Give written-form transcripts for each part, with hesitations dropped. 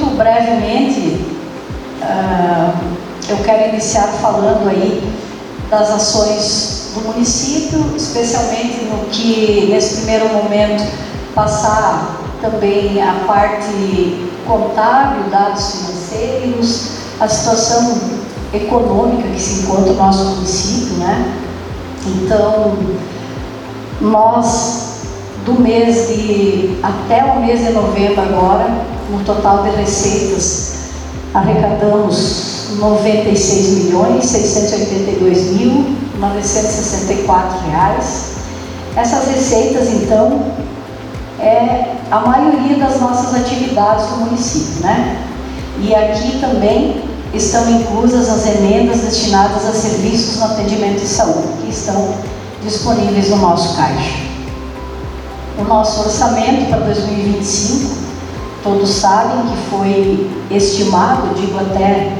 muito brevemente, eu quero iniciar falando aí das ações do município, especialmente no que, nesse primeiro momento, passar também a parte contábil, dados financeiros, a situação econômica que se encontra no nosso município, né? Então, nós, até o mês de novembro agora, no total de receitas, arrecadamos R$96.682.964. Essas receitas, então, é a maioria das nossas atividades do município, né? E aqui também estão inclusas as emendas destinadas a serviços no atendimento de saúde, que estão disponíveis no nosso caixa. O nosso orçamento para 2025, todos sabem que foi estimado, digo até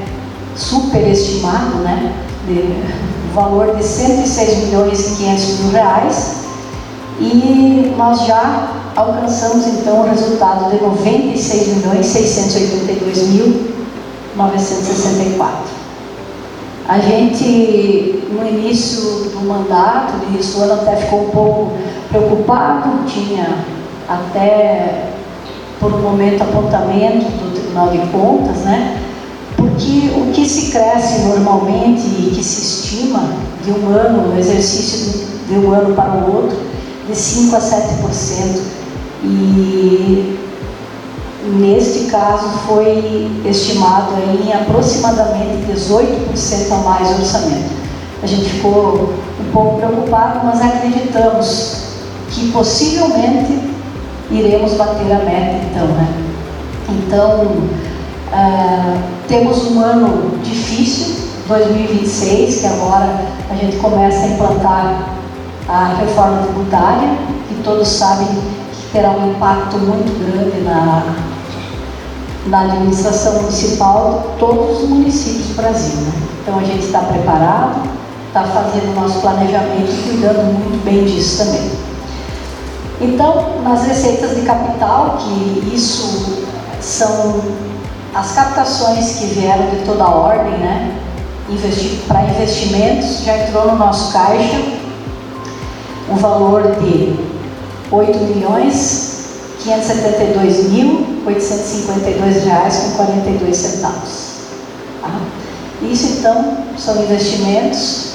superestimado, né? O valor de R$106.500.000, e nós já alcançamos então o resultado de R$96.682.964. A gente, no início do mandato, no início do ano, até ficou um pouco preocupado, tinha até, por um momento, apontamento do Tribunal de Contas, né? Porque o que se cresce normalmente e que se estima de um ano, no exercício de um ano para o outro, de 5% a 7%. E neste caso foi estimado em aproximadamente 18% a mais o orçamento. A gente ficou um pouco preocupado, mas acreditamos que possivelmente iremos bater a meta, então, né? Então, temos um ano difícil, 2026, que agora a gente começa a implantar a reforma tributária, que todos sabem que terá um impacto muito grande na administração municipal de todos os municípios do Brasil, né? Então a gente está preparado, está fazendo o nosso planejamento e cuidando muito bem disso também. Então, nas receitas de capital, que isso são as captações que vieram de toda a ordem, né? Para investimentos, já entrou no nosso caixa um valor de R$8.572.852,42. Tá? Isso, então, são investimentos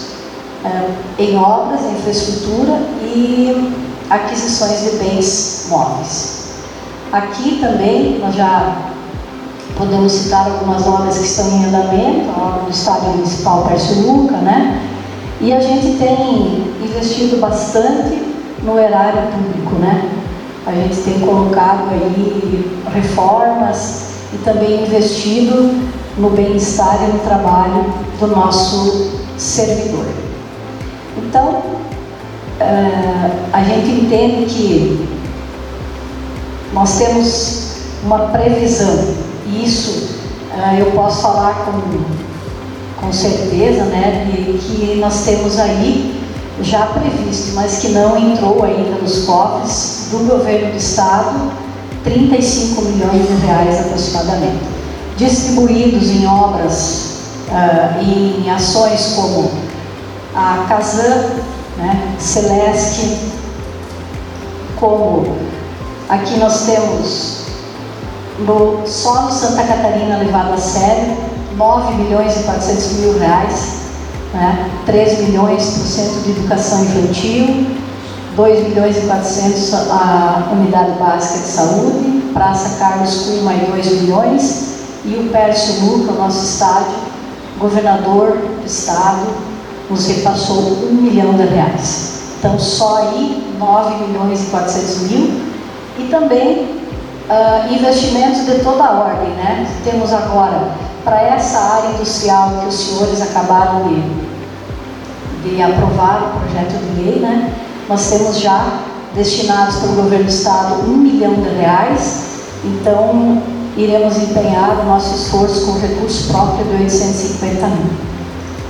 em obras, em infraestrutura e aquisições de bens móveis. Aqui também nós já podemos citar algumas obras que estão em andamento, a obra do Estádio Municipal Pércio Luca, né? E a gente tem investido bastante no erário público, né? A gente tem colocado aí reformas e também investido no bem-estar e no trabalho do nosso servidor. Então, a gente entende que nós temos uma previsão, e isso eu posso falar com certeza, né, de que nós temos aí já previsto, mas que não entrou ainda nos cofres do governo do estado, R$35 milhões aproximadamente, distribuídos em obras e em ações como a Casan, né, Celesc, como aqui nós temos só no Santa Catarina levado a sério, R$9.400.000, né? 3 milhões para o Centro de Educação Infantil, 2.400.000 a Unidade Básica de Saúde, Praça Carlos Cunha, mais 2 milhões, e o Pércio Luca, o nosso estádio, governador do estado, nos repassou R$1 milhão. Então, só aí, 9.400.000, e também investimentos de toda a ordem, né? Temos agora, para essa área industrial que os senhores acabaram de aprovar o projeto de lei, né? Nós temos já destinados pelo governo do estado R$1 milhão, então iremos empenhar o nosso esforço com recurso próprio de 850 mil.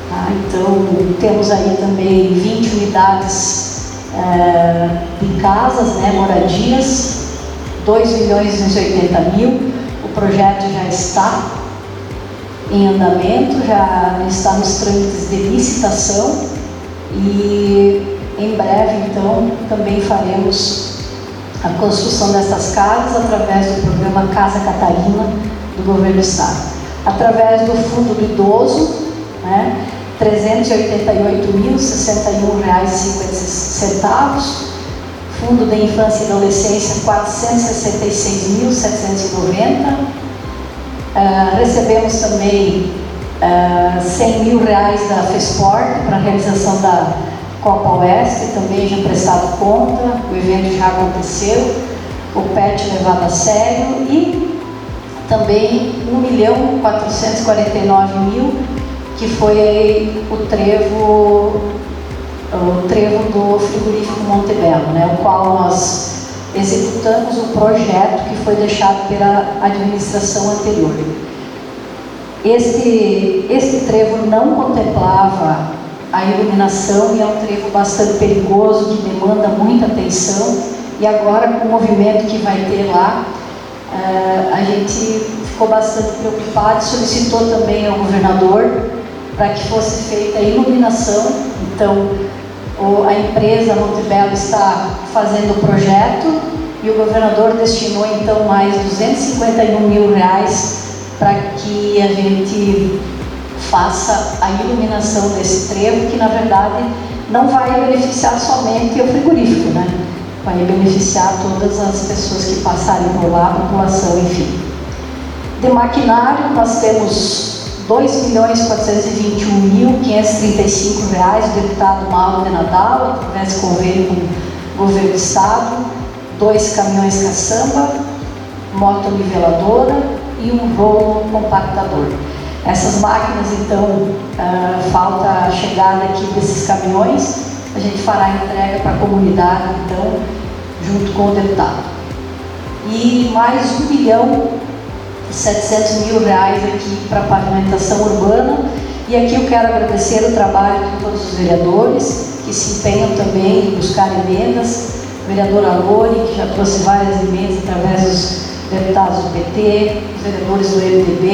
Tá? Então temos aí também 20 unidades de casas, né, moradias, R$2.280.000. O projeto já está em andamento, já está nos trâmites de licitação e em breve, então, também faremos a construção dessas casas através do programa Casa Catarina do Governo do Estado. Através do Fundo do Idoso, né, R$ 388.061,50. Fundo da Infância e Adolescência, R$ 466.790. Recebemos também R$ 100.000 da FESPORT para a realização da Copa Oeste, também já prestado conta, o evento já aconteceu, o PET levado a sério, e também R$ 1.449.000, que foi o trevo do frigorífico Montebello, né, o qual nós executamos um projeto que foi deixado pela administração anterior. Este trevo não contemplava a iluminação e é um trevo bastante perigoso, que demanda muita atenção, e agora com o movimento que vai ter lá, a gente ficou bastante preocupado e solicitou também ao governador para que fosse feita a iluminação. Então, a empresa Montebello está fazendo o projeto e o governador destinou então mais R$ 251.000 para que a gente faça a iluminação desse trevo, que na verdade não vai beneficiar somente o frigorífico, né? Vai beneficiar todas as pessoas que passarem por lá, a população, enfim. De maquinário, nós temos R$ 2.421.535, o deputado Mauro de Nadal, através de convênio com o governo do estado, 2 caminhões caçamba, moto niveladora e um rolo compactador. Essas máquinas, então, falta a chegada aqui desses caminhões, a gente fará a entrega para a comunidade, então, junto com o deputado. E mais R$ 1.700.000 aqui para pavimentação urbana, e aqui eu quero agradecer o trabalho de todos os vereadores que se empenham também em buscar emendas, o vereador Alori, que já trouxe várias emendas através dos deputados do PT, os vereadores do MDB,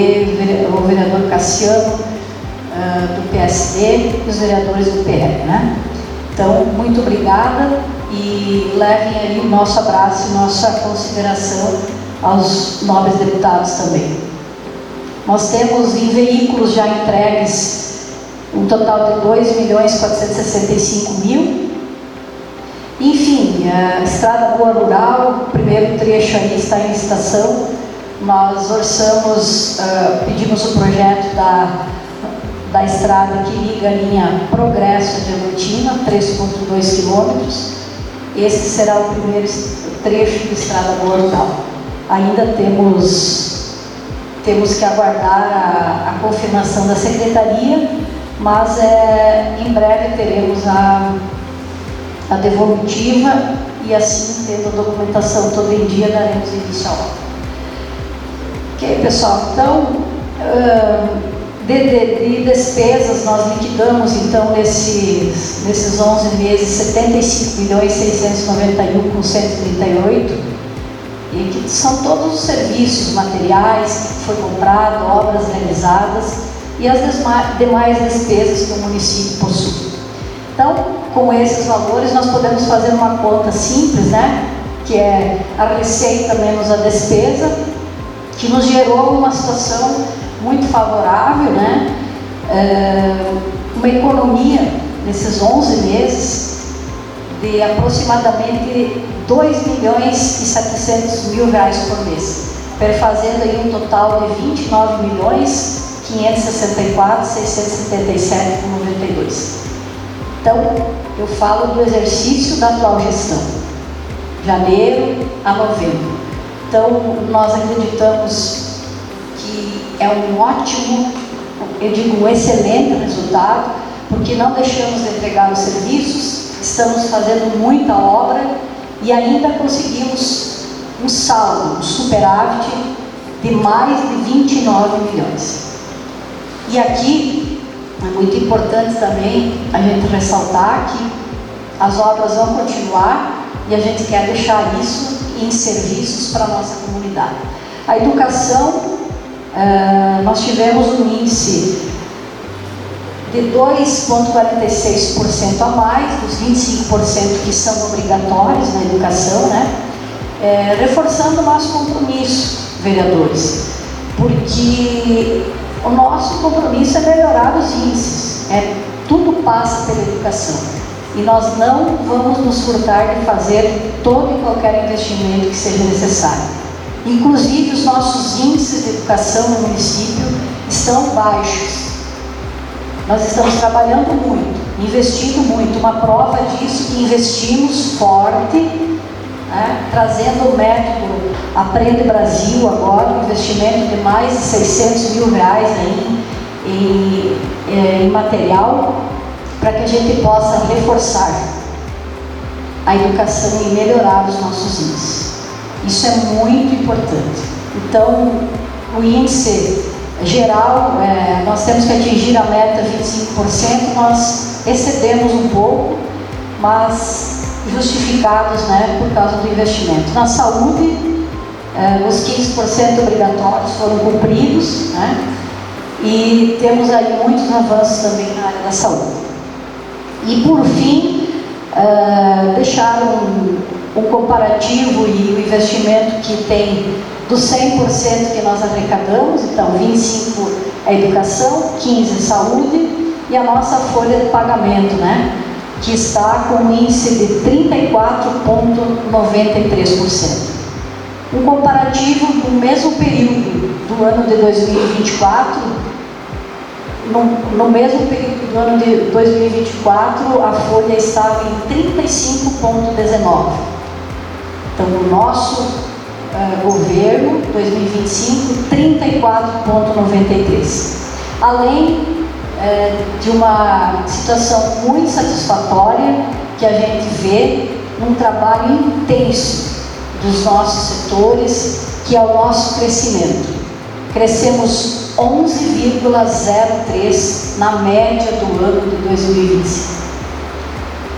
o vereador Cassiano, do PSD, e os vereadores do PL, né? Então, muito obrigada, e levem aí o nosso abraço e nossa consideração aos nobres deputados também. Nós temos em veículos já entregues um total de R$ 2.465.000. Enfim, a Estrada Boa Rural, o primeiro trecho aí está em licitação. Nós orçamos, pedimos o projeto da estrada que liga a linha Progresso de Diamantina, 3,2 quilômetros. Esse será o primeiro trecho de Estrada Boa Rural. Ainda temos que aguardar a confirmação da secretaria, mas em breve teremos a devolutiva, e assim, tendo a documentação toda em dia, daremos início à obra. Ok, pessoal? Então, de despesas, nós liquidamos, então, nesses 11 meses, R$ 75.691.138, e que são todos os serviços, materiais que foi comprado, obras realizadas e as demais despesas que o município possui. Então, com esses valores, nós podemos fazer uma conta simples, né? Que é a receita menos a despesa, que nos gerou uma situação muito favorável, né? Uma economia nesses 11 meses de aproximadamente R$ 2.700.000 por mês, perfazendo aí um total de R$ 29.564.677,92. Então, eu falo do exercício da atual gestão, janeiro a novembro. Então, nós acreditamos que é um ótimo, eu digo um excelente resultado, porque não deixamos de entregar os serviços, estamos fazendo muita obra e ainda conseguimos um saldo, um superávit de mais de 29 milhões. E aqui é muito importante também a gente ressaltar que as obras vão continuar e a gente quer deixar isso em serviços para a nossa comunidade. A educação, nós tivemos um índice de 2,46% a mais, dos 25% que são obrigatórios na educação, né? Reforçando o nosso compromisso, vereadores, porque o nosso compromisso é melhorar os índices, tudo passa pela educação, e nós não vamos nos furtar de fazer todo e qualquer investimento que seja necessário. Inclusive, os nossos índices de educação no município estão baixos. Nós estamos trabalhando muito, investindo muito. Uma prova disso que investimos forte, né, trazendo o método Aprende Brasil agora, um investimento de mais de 600 mil reais aí em material, para que a gente possa reforçar a educação e melhorar os nossos índices. Isso é muito importante. Então, o índice geral, nós temos que atingir a meta 25%, nós excedemos um pouco, mas justificados, né, por causa do investimento. Na saúde, os 15% obrigatórios foram cumpridos, né, e temos aí muitos avanços também na área da saúde. E por fim, deixar um comparativo e o investimento que tem dos 100% que nós arrecadamos. Então 25% é educação, 15% é saúde, e a nossa folha de pagamento, né, que está com um índice de 34,93%. Um comparativo do mesmo período do ano de 2024, no mesmo período do ano de 2024, a folha estava em 35,19%. Então, o nosso governo, 2025, 34,93%. Além de uma situação muito satisfatória que a gente vê num trabalho intenso dos nossos setores, que é o nosso crescimento. Crescemos 11,03% na média do ano de 2025.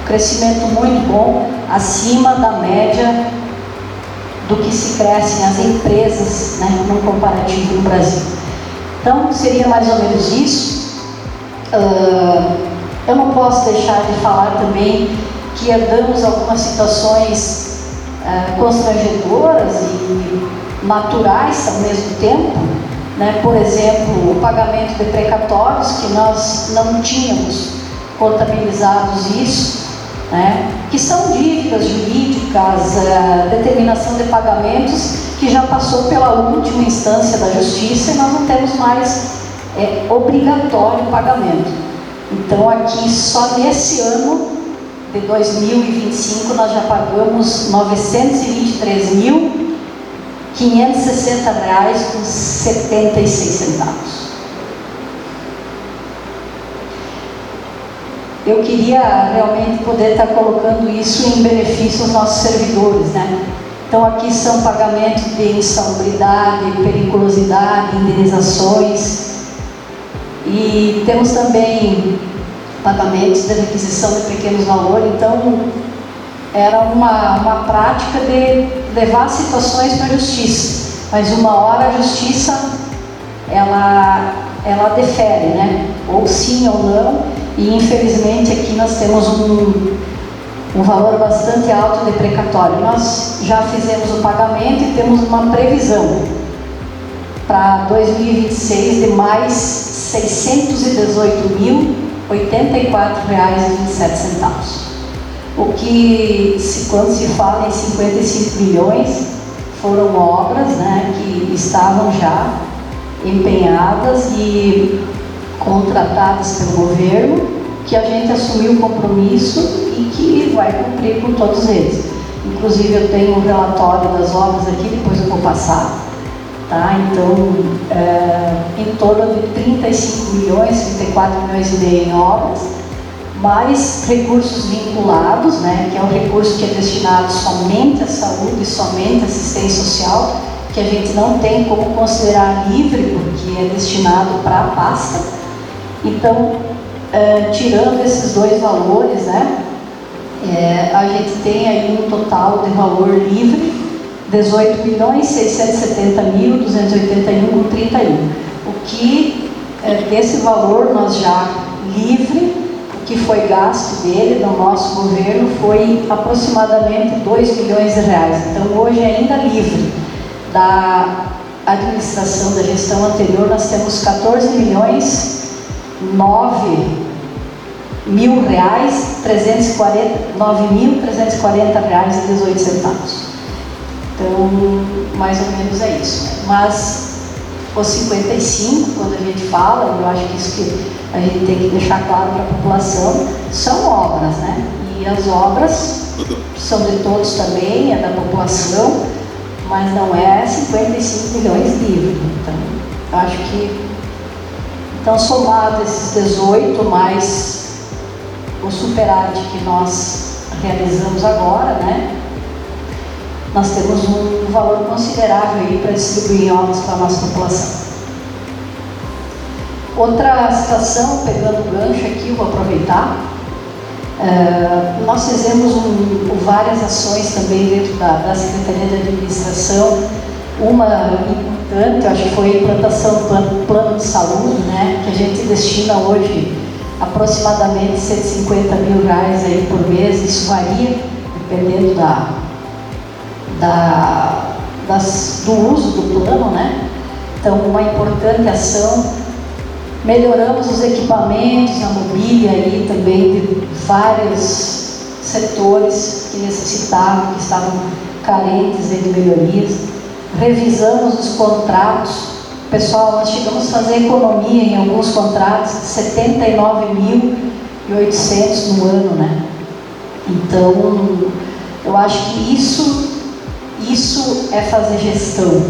Crescimento muito bom, acima da média do que se crescem as empresas, né, num comparativo no Brasil. Então, seria mais ou menos isso. Eu não posso deixar de falar também que herdamos algumas situações constrangedoras e naturais ao mesmo tempo, né? Por exemplo, o pagamento de precatórios, que nós não tínhamos contabilizados isso, né? Que são dívidas jurídicas, determinação de pagamentos que já passou pela última instância da justiça e nós não temos mais obrigatório o pagamento. Então, aqui só nesse ano de 2025 nós já pagamos R$ 923.560,76. Eu queria realmente poder estar colocando isso em benefício aos nossos servidores, né? Então, aqui são pagamentos de insalubridade, periculosidade, indenizações, e temos também pagamentos de requisição de pequenos valores. Então, era uma prática de levar situações para a justiça, mas uma hora a justiça ela defere, né? Ou sim ou não, e infelizmente aqui nós temos um valor bastante alto de precatório. Nós já fizemos o pagamento e temos uma previsão para 2026 de mais R$ 618.084,27. O que, quando se fala em 55 milhões, foram obras, né, que estavam já empenhadas e contratadas pelo governo, que a gente assumiu o compromisso e que vai cumprir com todos eles. Inclusive, eu tenho um relatório das obras aqui, depois eu vou passar. Tá? Então, em torno de 34 milhões e meio em obras, mais recursos vinculados, né, que é um recurso que é destinado somente à saúde e somente à assistência social, que a gente não tem como considerar livre, porque é destinado para a pasta. Então, tirando esses dois valores, né, a gente tem aí um total de valor livre de 18.670.281,31. O que, desse valor, nós já livre, o que foi gasto dele, no nosso governo, foi aproximadamente 2 milhões de reais. Então, hoje, ainda livre da administração, da gestão anterior, nós temos 14.009.340,18. Então, mais ou menos é isso. Mas os 55, quando a gente fala, eu acho que isso que a gente tem que deixar claro para a população, são obras, né? E as obras são de todos também, é da população, mas não é 55 milhões livre. Então, eu acho que, então, somado esses 18 mais o superávit que nós realizamos agora, né? Nós temos um valor considerável aí para distribuir em obras para a nossa população. Outra situação, pegando o gancho aqui, eu vou aproveitar. Nós fizemos várias ações também dentro da Secretaria de Administração. Uma importante, eu acho que foi a implantação do plano de saúde, né, que a gente destina hoje aproximadamente 150 mil reais aí por mês. Isso varia, dependendo do uso do plano, né? Então, uma importante ação. Melhoramos os equipamentos, a mobília aí também de vários setores que necessitavam, que estavam carentes de melhorias. Revisamos os contratos. Pessoal, nós chegamos a fazer economia em alguns contratos de 79.800 no ano, né? Então, eu acho que isso é fazer gestão,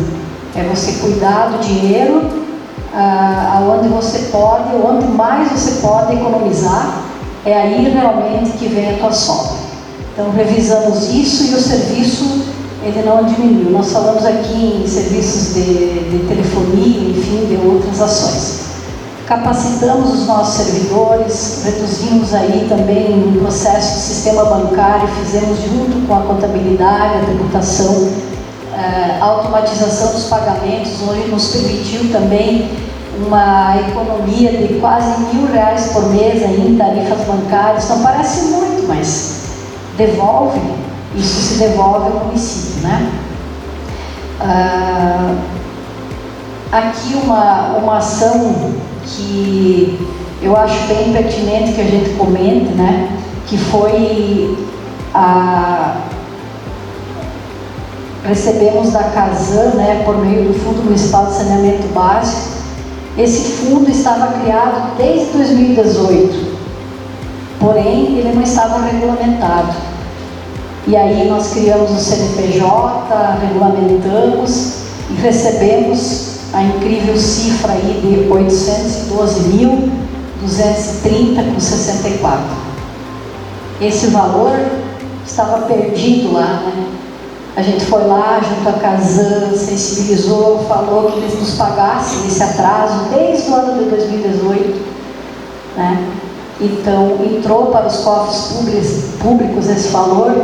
é você cuidar do dinheiro, aonde você pode, onde mais você pode economizar, é aí realmente que vem a tua sobra. Então, revisamos isso e o serviço, ele não diminuiu. Nós falamos aqui em serviços de telefonia, enfim, de outras ações. Capacitamos os nossos servidores, reduzimos aí também o processo do sistema bancário, fizemos junto com a contabilidade, a tributação, a automatização dos pagamentos, hoje nos permitiu também uma economia de quase R$1.000 por mês aí em tarifas bancárias. Não parece muito, mas isso se devolve ao município, né? Aqui uma ação que eu acho bem pertinente que a gente comente, né? Que foi recebemos da Casan, né, por meio do Fundo Municipal de Saneamento Básico. Esse fundo estava criado desde 2018, porém ele não estava regulamentado. E aí nós criamos o CNPJ, regulamentamos e recebemos a incrível cifra aí de 812.230,64. Esse valor estava perdido lá, né? A gente foi lá junto à Casan, sensibilizou, falou que eles nos pagassem esse atraso desde o ano de 2018, né? Então, entrou para os cofres públicos esse valor,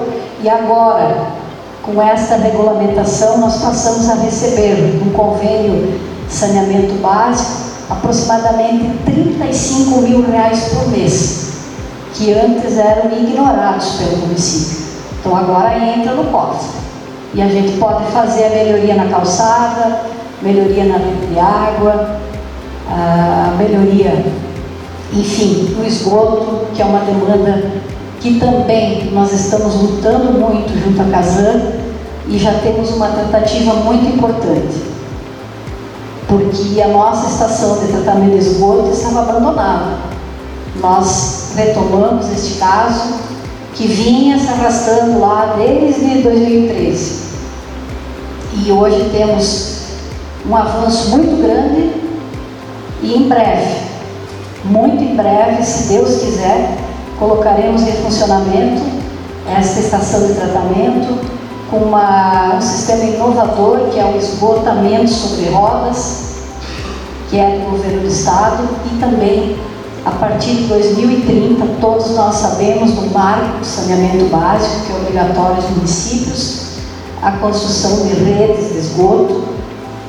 e agora, com esta regulamentação, nós passamos a receber, no convênio de saneamento básico, aproximadamente R$35 mil por mês, que antes eram ignorados pelo município. Então, agora entra no cofre. E a gente pode fazer a melhoria na calçada, melhoria na rede de água, a melhoria, enfim, no esgoto, que é uma demanda que também nós estamos lutando muito junto à Casan, e já temos uma tratativa muito importante, porque a nossa estação de tratamento de esgoto estava abandonada. Nós retomamos este caso, que vinha se arrastando lá desde 2013. E hoje temos um avanço muito grande, e em breve, muito em breve, se Deus quiser, colocaremos em funcionamento esta estação de tratamento com um sistema inovador, que é o esgotamento sobre rodas, que é do governo do estado, e também a partir de 2030, todos nós sabemos do marco de saneamento básico, que é obrigatório aos municípios. a construção de redes de esgoto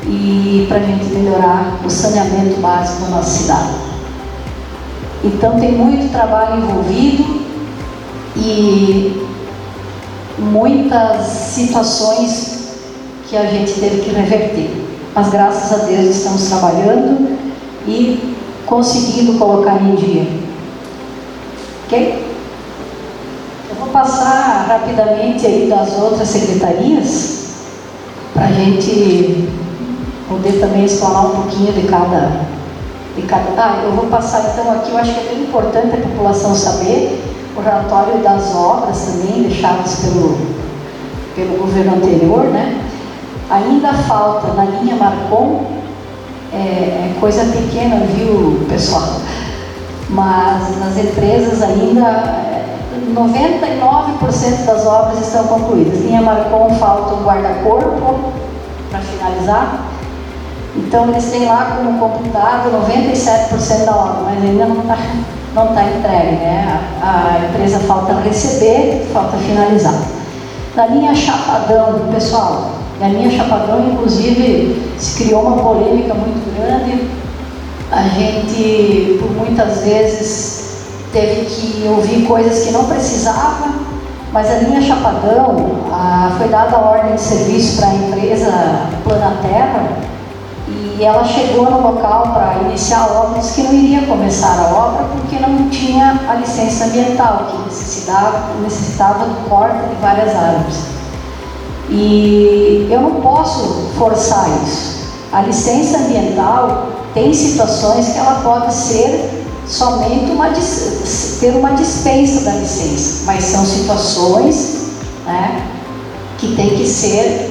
e para a gente melhorar o saneamento básico da nossa cidade. Então tem muito trabalho envolvido e muitas situações que a gente teve que reverter. Mas graças a Deus estamos trabalhando e conseguindo colocar em dia. Ok? Eu vou passar rapidamente aí das outras secretarias para a gente poder também explanar um pouquinho de cada. Eu vou passar então aqui, eu acho que é bem importante a população saber o relatório das obras também deixadas pelo governo anterior, né? Ainda falta na linha Marcon, coisa pequena, viu, pessoal? Mas nas empresas ainda 99% das obras estão concluídas. Linha Marcon falta um guarda-corpo para finalizar. Então eles têm lá como computado 97% da obra, mas ainda não está entregue, né? A empresa falta receber, falta finalizar. Na linha Chapadão, pessoal, na linha Chapadão, inclusive, se criou uma polêmica muito grande. A gente, por muitas vezes, teve que ouvir coisas que não precisava, mas a linha Chapadão, foi dada a ordem de serviço para a empresa Planaterra, e ela chegou no local para iniciar a obra, disse que não iria começar a obra porque não tinha a licença ambiental, que necessitava do corte de várias árvores. E eu não posso forçar isso. A licença ambiental tem situações que ela pode ser somente ter uma dispensa da licença, mas são situações, né, que tem que ser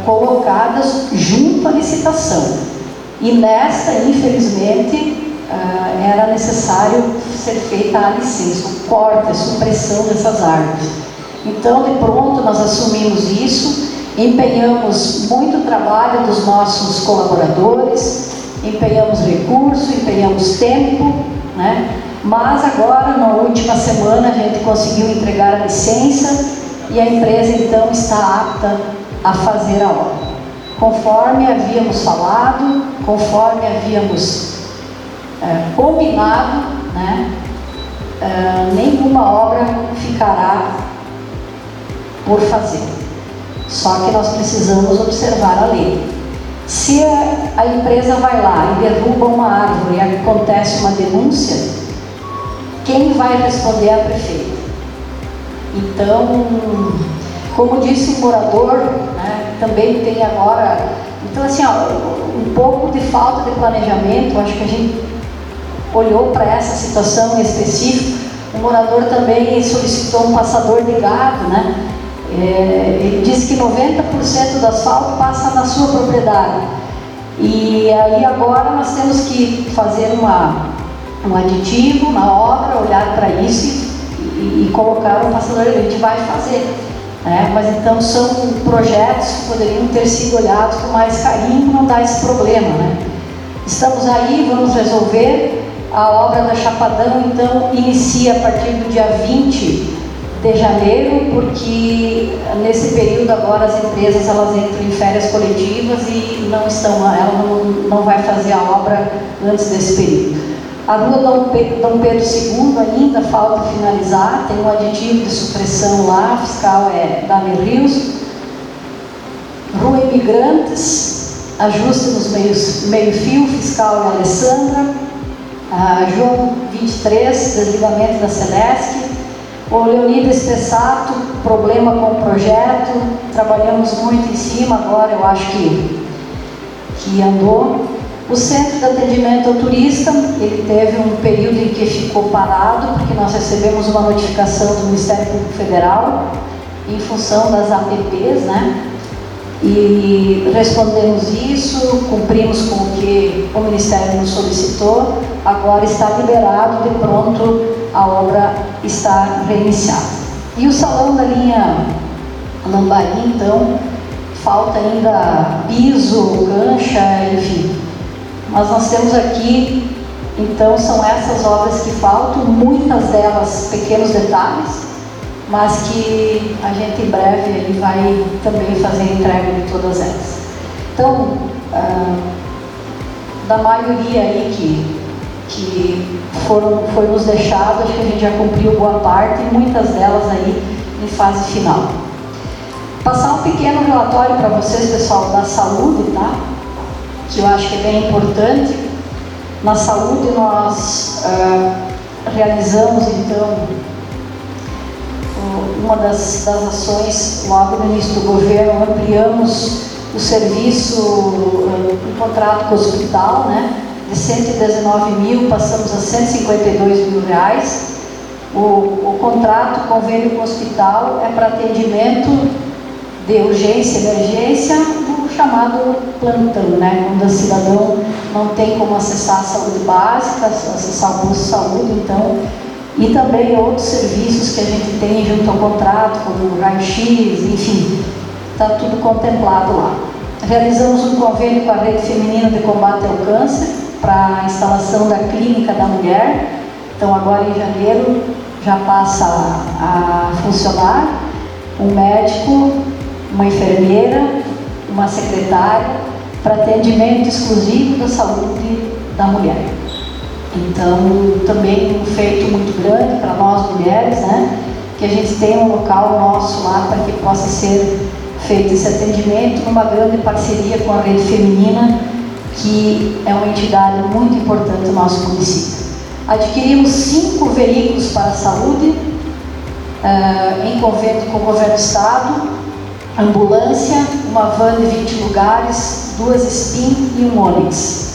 colocadas junto à licitação. E nesta, infelizmente, era necessário ser feita a licença, o corte, a supressão dessas árvores. Então, de pronto, nós assumimos isso, empenhamos muito trabalho dos nossos colaboradores, empenhamos recursos, empenhamos tempo, né? Mas agora, na última semana, a gente conseguiu entregar a licença e a empresa, então, está apta a fazer a obra. Conforme havíamos falado, conforme havíamos combinado, né? Nenhuma obra ficará por fazer. Só que nós precisamos observar a lei. Se a empresa vai lá e derruba uma árvore e acontece uma denúncia, quem vai responder é a prefeita. Então, como disse o morador, né, também tem agora, então assim, um pouco de falta de planejamento. Acho que a gente olhou para essa situação em específico. O morador também solicitou um passador de gado, né? Ele disse que 90% do asfalto passa na sua propriedade. E aí agora nós temos que fazer um aditivo na obra, olhar para isso e colocar um passador. A gente vai fazer, né? Mas então são projetos que poderiam ter sido olhados com mais carinho, não dá esse problema, né? Estamos aí, vamos resolver. A obra da Chapadão, então, inicia a partir do dia 20 de janeiro, porque nesse período agora as empresas elas entram em férias coletivas e ela não vai fazer a obra antes desse período. A rua Dom Pedro II ainda falta finalizar, tem um aditivo de supressão lá, fiscal é Dani Rios. Rua Imigrantes, ajuste nos meio-fio, fiscal é Alessandra. João 23, desligamento da Celesc. O Leonidas Pessato, problema com o projeto, trabalhamos muito em cima, agora eu acho que andou. O Centro de Atendimento ao Turista, ele teve um período em que ficou parado, porque nós recebemos uma notificação do Ministério Público Federal, em função das APPs, né? E respondemos isso, cumprimos com o que o Ministério nos solicitou, agora está liberado, de pronto a obra está reiniciada. E o salão da linha Lambari, então, falta ainda piso, cancha, enfim. Mas nós temos aqui, então, são essas obras que faltam, muitas delas pequenos detalhes, mas que a gente em breve ele vai também fazer a entrega de todas elas. Então, da maioria aí que foi nos deixado, acho que a gente já cumpriu boa parte e muitas delas aí em fase final. Passar um pequeno relatório para vocês, pessoal, da saúde, tá? Que eu acho que é bem importante. Na saúde nós realizamos então uma das ações logo no início do governo, ampliamos o serviço, o contrato com o hospital, né? De 119 mil passamos a 152 mil reais. O contrato, convênio com o hospital é para atendimento de urgência e emergência, do chamado plantão, né? Quando o cidadão não tem como acessar a saúde básica, acessar o posto de saúde, então, e também outros serviços que a gente tem junto ao contrato, como o raio-x, enfim, está tudo contemplado lá. Realizamos um convênio com a Rede Feminina de Combate ao Câncer para a instalação da Clínica da Mulher. Então, agora em janeiro já passa a funcionar um médico, uma enfermeira, uma secretária para atendimento exclusivo da saúde da mulher. Então, também um feito muito grande para nós mulheres, né? Que a gente tenha um local nosso lá para que possa ser feito esse atendimento numa grande parceria com a Rede Feminina, que é uma entidade muito importante no nosso município. Adquirimos 5 veículos para a saúde, em convênio com o governo do estado, ambulância, uma van de 20 lugares, 2 SPIN e um Onix.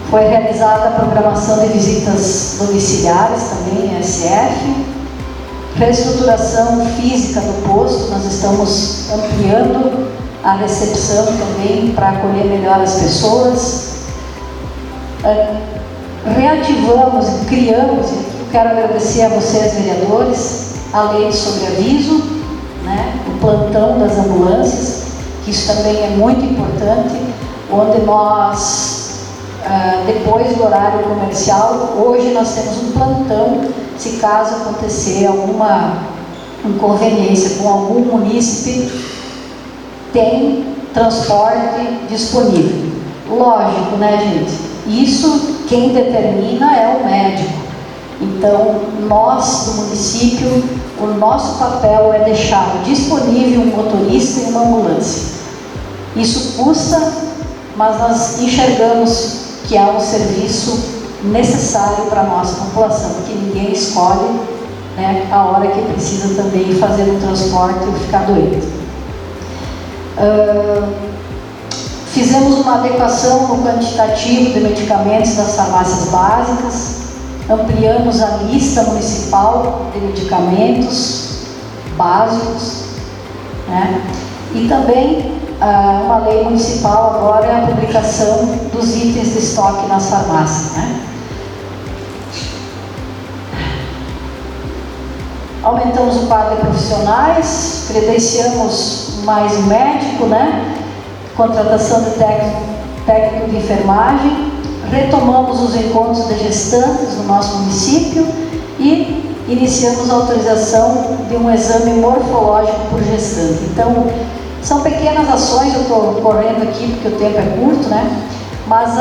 Foi realizada a programação de visitas domiciliares também, SF, reestruturação física do posto, nós estamos ampliando a recepção também para acolher melhor as pessoas. Reativamos e criamos, quero agradecer a vocês, vereadores, a lei de sobreaviso, né, o plantão das ambulâncias, que isso também é muito importante, onde nós, depois do horário comercial, hoje nós temos um plantão, se caso acontecer alguma inconveniência com algum munícipe, tem transporte disponível. Lógico, né, gente? Isso quem determina é o médico. Então, nós do município, o nosso papel é deixar disponível um motorista e uma ambulância. Isso custa, mas nós enxergamos que é um serviço necessário para a nossa população, que ninguém escolhe, né, a hora que precisa também fazer um transporte ou ficar doente. Fizemos uma adequação no quantitativo de medicamentos das farmácias básicas, ampliamos a lista municipal de medicamentos básicos, né? E também uma lei municipal agora é a publicação dos itens de estoque nas farmácias, né? Aumentamos o quadro de profissionais, credenciamos mais um médico, né? Contratação de técnico de enfermagem, retomamos os encontros de gestantes no nosso município e iniciamos a autorização de um exame morfológico por gestante. Então, são pequenas ações, eu estou correndo aqui porque o tempo é curto, né? Mas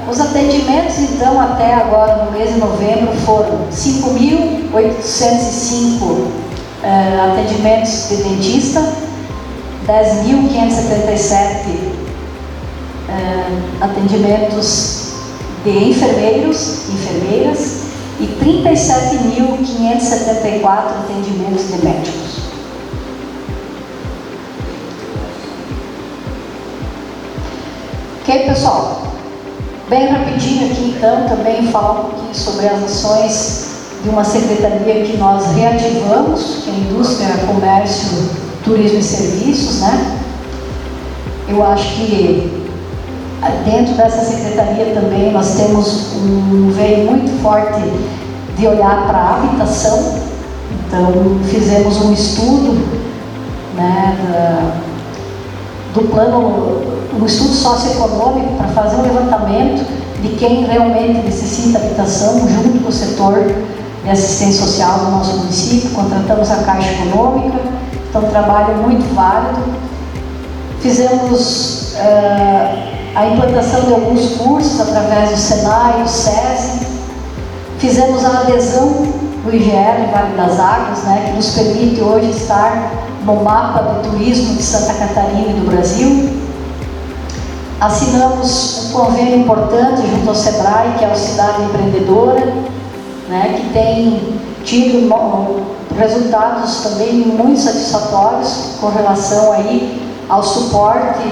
os atendimentos, então, até agora, no mês de novembro, foram 5.805 atendimentos de dentista, 10.577 atendimentos de enfermeiros, enfermeiras e 37.574 atendimentos de médicos. Ok, pessoal? Bem rapidinho aqui, então, também falar um pouquinho sobre as ações de uma secretaria que nós reativamos, que é a Indústria, Comércio, Turismo e Serviços, né? Eu acho que dentro dessa secretaria também nós temos um veio muito forte de olhar para a habitação. Então, fizemos um estudo, né, do plano, um estudo socioeconômico para fazer um levantamento de quem realmente necessita habitação junto com o setor de de assistência social do nosso município, contratamos a Caixa Econômica, então um trabalho muito válido. Fizemos a implantação de alguns cursos através do Senai, do SESI, fizemos a adesão do IGL, Vale das Águas, né, que nos permite hoje estar no mapa do turismo de Santa Catarina e do Brasil. Assinamos um convênio importante junto ao SEBRAE, que é o Cidade Empreendedora, né, que tem tido resultados também muito satisfatórios com relação aí ao suporte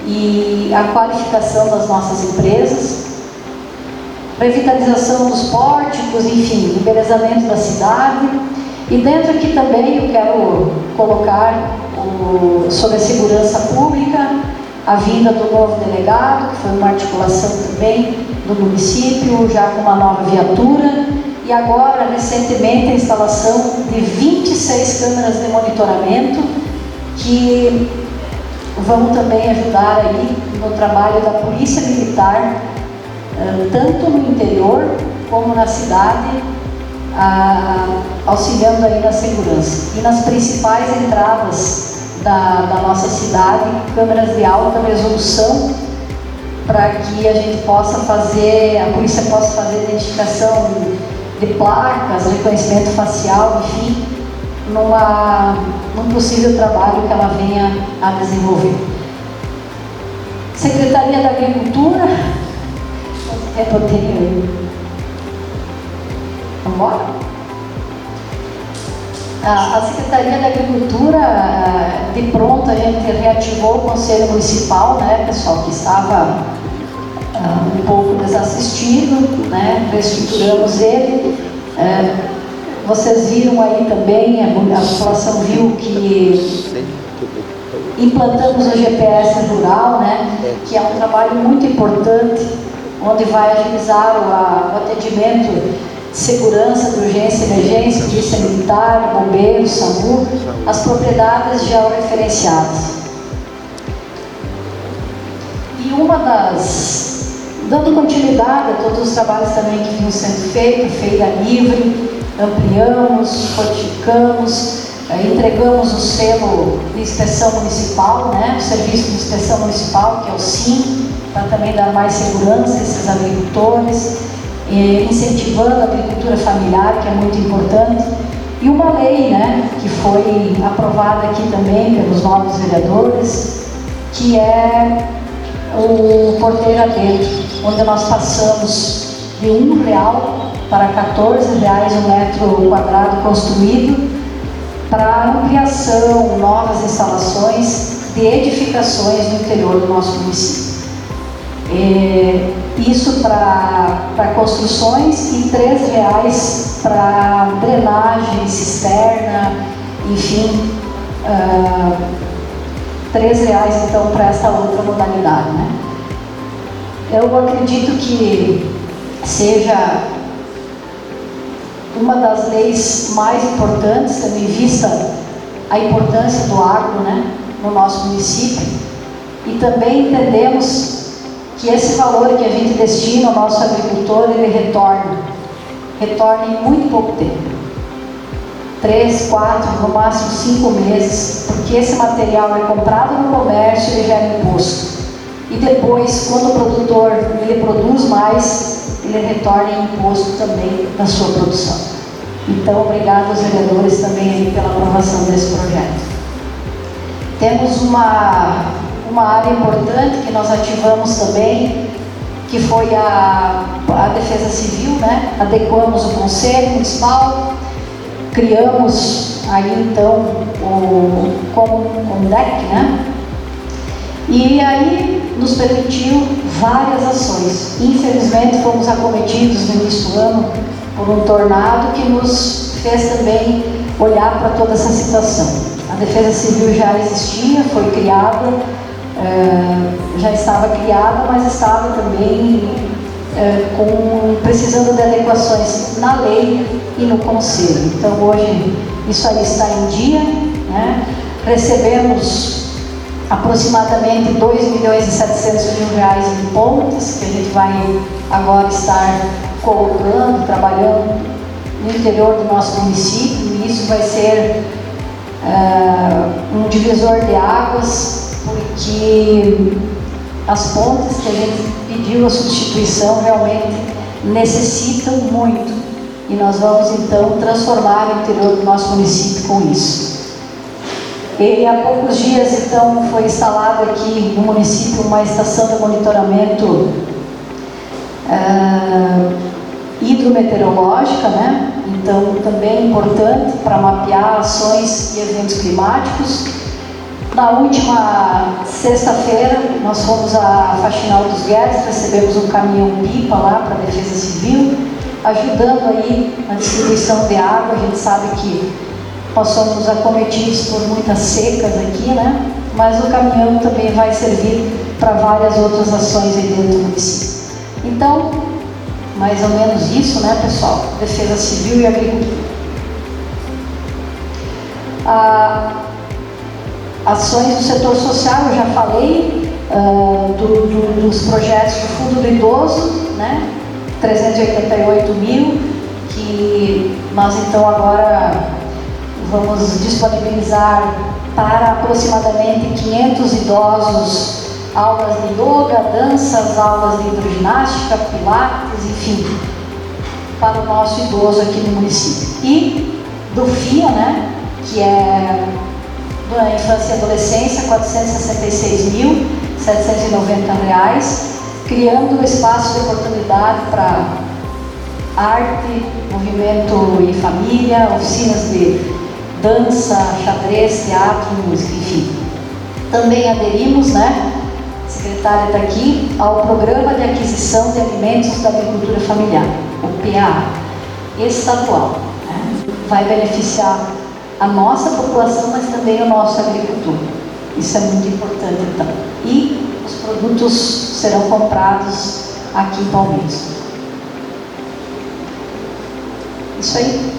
e à qualificação das nossas empresas. Revitalização dos pórticos, enfim, embelezamento da cidade. E dentro aqui também eu quero colocar sobre a segurança pública, a vinda do novo delegado, que foi uma articulação também do município, já com uma nova viatura, e agora, recentemente, a instalação de 26 câmeras de monitoramento, que vão também ajudar aí no trabalho da Polícia Militar, tanto no interior como na cidade, auxiliando aí na segurança. E nas principais entradas da nossa cidade, câmeras de alta resolução, para que a gente possa fazer, a polícia possa fazer identificação de placas, reconhecimento facial, enfim, num possível trabalho que ela venha a desenvolver. Secretaria da Agricultura, vamos embora? A Secretaria da Agricultura, de pronto, a gente reativou o Conselho Municipal, né, pessoal, que estava um pouco desassistido, né, reestruturamos ele. Vocês viram aí também, a população viu que implantamos o GPS rural, né, que é um trabalho muito importante, onde vai agilizar o atendimento de segurança, de urgência e emergência, polícia militar, bombeiros, SAMU, as propriedades georreferenciadas. E dando continuidade a todos os trabalhos também que vinham sendo feitos, feira livre, ampliamos, fortificamos, entregamos o selo de inspeção municipal, né, o serviço de inspeção municipal, que é o SIM, para também dar mais segurança a esses agricultores, incentivando a agricultura familiar, que é muito importante, e uma lei, né, que foi aprovada aqui também pelos novos vereadores, que é o Porteiro Adentro, onde nós passamos de R$1 para R$14 o metro quadrado construído, para ampliação, novas instalações de edificações no interior do nosso município. Isso para construções e R$3 para drenagem, cisterna, enfim, R$3 então para essa outra modalidade, né? Eu acredito que seja uma das leis mais importantes, tendo em vista a importância do agro, né, no nosso município, e também entendemos que esse valor que a gente destina ao nosso agricultor, ele retorna em muito pouco tempo, 3, 4, no máximo 5 meses, porque esse material é comprado no comércio e ele gera imposto, e depois, quando o produtor ele produz mais, ele retorna em imposto também da sua produção. Então, obrigado aos vereadores também pela aprovação desse projeto. Temos uma área importante que nós ativamos também, que foi a Defesa Civil, né? Adequamos o Conselho Municipal, criamos aí então o CONDEC, né? E aí nos permitiu várias ações. Infelizmente fomos acometidos no início do ano por um tornado que nos fez também olhar para toda essa situação. A Defesa Civil já existia, foi criada, já estava criada, mas estava também precisando de adequações na lei e no Conselho. Então hoje isso aí está em dia, né? Recebemos aproximadamente R$2.700.000 em pontes, que a gente vai agora estar colocando, trabalhando no interior do nosso município, e isso vai ser um divisor de águas, porque as pontes que a gente pediu a substituição realmente necessitam muito, e nós vamos então transformar o interior do nosso município com isso. E há poucos dias então foi instalado aqui no município uma estação de monitoramento hidrometeorológica, né? Então também importante para mapear ações e eventos climáticos. Na última sexta-feira nós fomos a Faxinal dos Guedes, recebemos um caminhão-pipa lá para a Defesa Civil, ajudando aí na distribuição de água. A gente sabe que nós somos acometidos por muitas secas aqui, né? Mas o caminhão também vai servir para várias outras ações aí dentro do município. Então, mais ou menos isso, né, pessoal? Defesa Civil e Agricultura. Ações do setor social, eu já falei, dos projetos do Fundo do Idoso, né? 388 mil, que nós então agora vamos disponibilizar para aproximadamente 500 idosos, aulas de yoga, danças, aulas de hidroginástica, pilates, enfim, para o nosso idoso aqui no município. E do FIA, né, que é da infância e adolescência, R$ 466.790, criando um espaço de oportunidade para arte, movimento e família, oficinas de dança, xadrez, teatro, música, enfim. Também aderimos, né, a secretária está aqui, ao Programa de Aquisição de Alimentos da Agricultura Familiar, o PAA, estadual, né? Vai beneficiar a nossa população, mas também o nosso agricultor. Isso é muito importante, então. E os produtos serão comprados aqui em Palmeiras. Isso aí.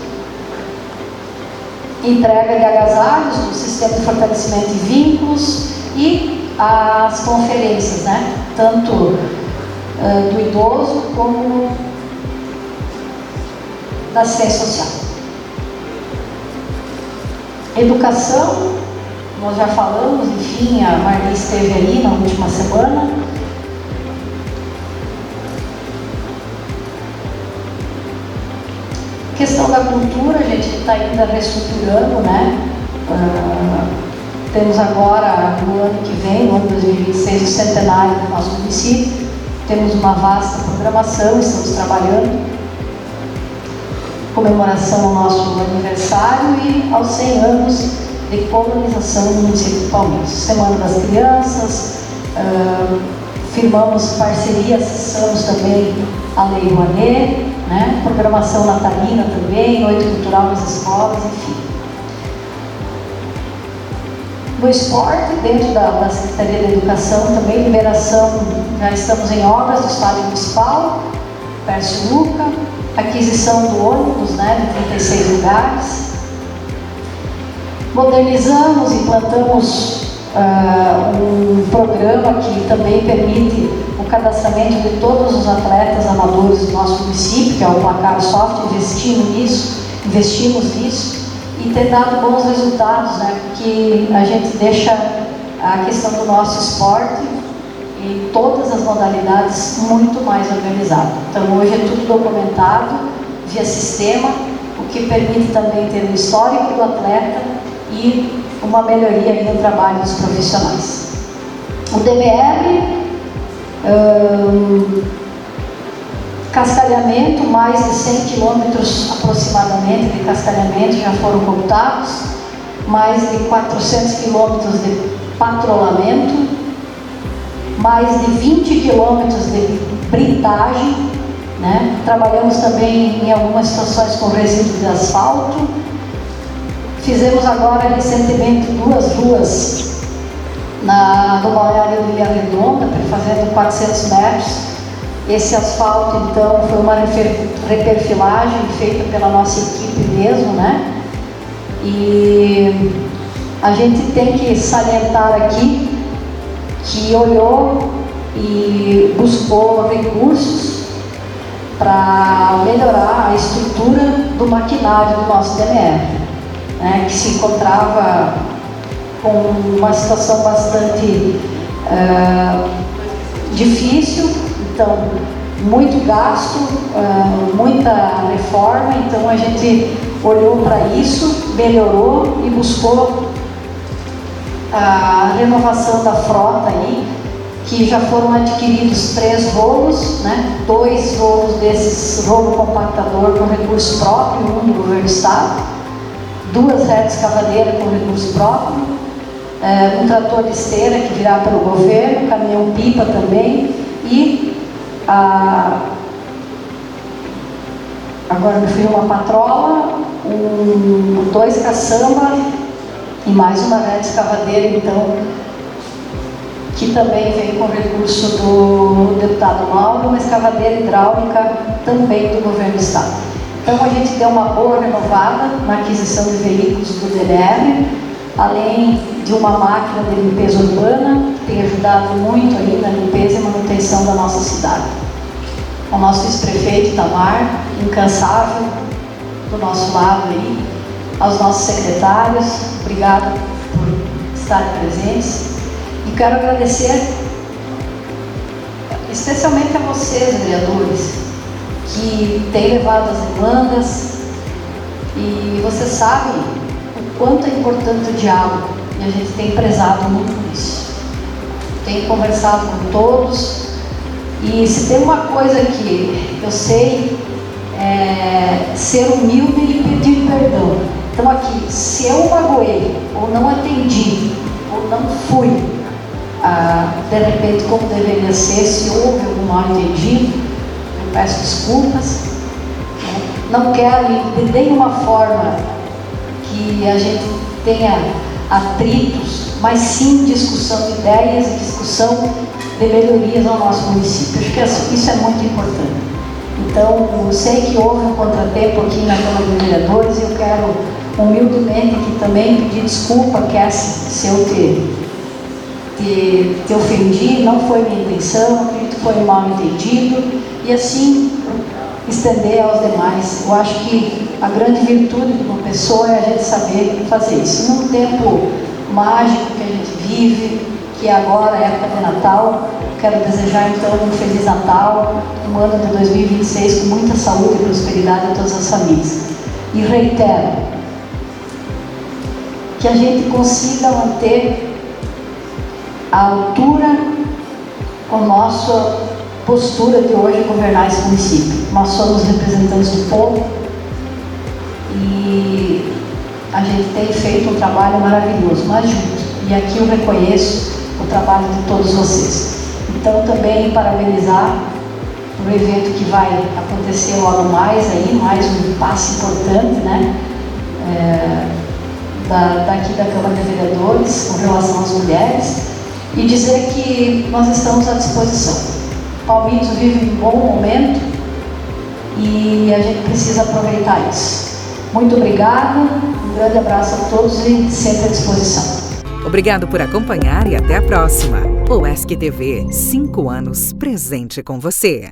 Entrega de agasalhos, do sistema de fortalecimento de vínculos e as conferências, né? Tanto do idoso como da assistência social. Educação, nós já falamos, enfim, a Marli esteve aí na última semana. Questão da cultura, a gente está ainda reestruturando, né? Temos agora, no ano que vem, no ano 2026, o centenário do nosso município. Temos uma vasta programação, estamos trabalhando. Comemoração ao nosso aniversário e aos 100 anos de colonização do município de Palmeiras. Semana das Crianças, firmamos parcerias, acessamos também a Lei Rouanet, né? Programação natalina também, noite cultural nas escolas, enfim. No esporte, dentro da Secretaria da Educação, também liberação, já estamos em obras do estádio municipal, Pércio Luca, aquisição do ônibus, né, de 36 lugares. Modernizamos, implantamos um programa que também permite o cadastramento de todos os atletas amadores do nosso município, que é o Placar Soft. Investimos nisso e tem dado bons resultados, né, porque a gente deixa a questão do nosso esporte em todas as modalidades muito mais organizado. Então hoje é tudo documentado via sistema, o que permite também ter um histórico do atleta e uma melhoria aí no trabalho dos profissionais. O DBR, cascalhamento, mais de 100 quilômetros aproximadamente de cascalhamento já foram computados, mais de 400 quilômetros de patrulhamento, mais de 20 quilômetros de britagem, né? Trabalhamos também em algumas situações com resíduos de asfalto. Fizemos agora recentemente 2 ruas no balneário de Ilha Redonda, fazendo 400 metros. Esse asfalto, então, foi uma reperfilagem feita pela nossa equipe mesmo, né? E a gente tem que salientar aqui que olhou e buscou recursos para melhorar a estrutura do maquinário do nosso DMR, né, que se encontrava com uma situação bastante difícil, então muito gasto, muita reforma, então a gente olhou para isso, melhorou e buscou a renovação da frota aí, que já foram adquiridos 3 rolos, né? 2 rolos desses, rolo compactador com recurso próprio, um do governo do estado, 2 redes escavadeira com recurso próprio, um trator de esteira que virá pelo governo, caminhão pipa também, e agora me fui uma patrola, 2 caçamba e mais uma rede escavadeira, então, que também vem com recurso do deputado Mauro, uma escavadeira hidráulica também do governo do estado. Então a gente deu uma boa renovada na aquisição de veículos do DNR, além de uma máquina de limpeza urbana, que tem ajudado muito aí na limpeza e manutenção da nossa cidade. O nosso vice-prefeito Itamar, incansável do nosso lado aí, aos nossos secretários, obrigado por estarem presentes. E quero agradecer especialmente a vocês, vereadores, que têm levado as demandas, e vocês sabem o quanto é importante o diálogo, e a gente tem prezado muito por isso. Tenho conversado com todos, e se tem uma coisa que eu sei é ser humilde e pedir perdão. Então aqui, se eu magoei, ou não atendi, ou não fui de repente como deveria ser, se houve algum mal entendido, eu peço desculpas. Não quero de nenhuma forma que a gente tenha atritos, mas sim discussão de ideias e discussão de melhorias ao nosso município. Acho que isso é muito importante. Então, eu sei que houve um contratempo aqui na Câmara de Vereadores, e eu quero humildemente aqui também pedir desculpa, Cassie, se eu te ofendi, não foi minha intenção, acredito que foi um mal entendido, e assim estender aos demais. Eu acho que a grande virtude de uma pessoa é a gente saber fazer isso. Num tempo mágico que a gente vive, que é agora a época de Natal, quero desejar então um Feliz Natal, um ano de 2026 com muita saúde e prosperidade a todas as famílias. E reitero, que a gente consiga manter a altura com a nossa postura de hoje governar esse município. Nós somos representantes do povo e a gente tem feito um trabalho maravilhoso, mas juntos. E aqui eu reconheço o trabalho de todos vocês. Então também parabenizar por evento que vai acontecer logo mais aí, mais um passo importante, né? Daqui da Câmara de Vereadores com relação às mulheres, e dizer que nós estamos à disposição. Palmitos vive um bom momento e a gente precisa aproveitar isso. Muito obrigada, um grande abraço a todos e sempre à disposição. Obrigado por acompanhar e até a próxima. O UESC TV, 5 anos presente com você.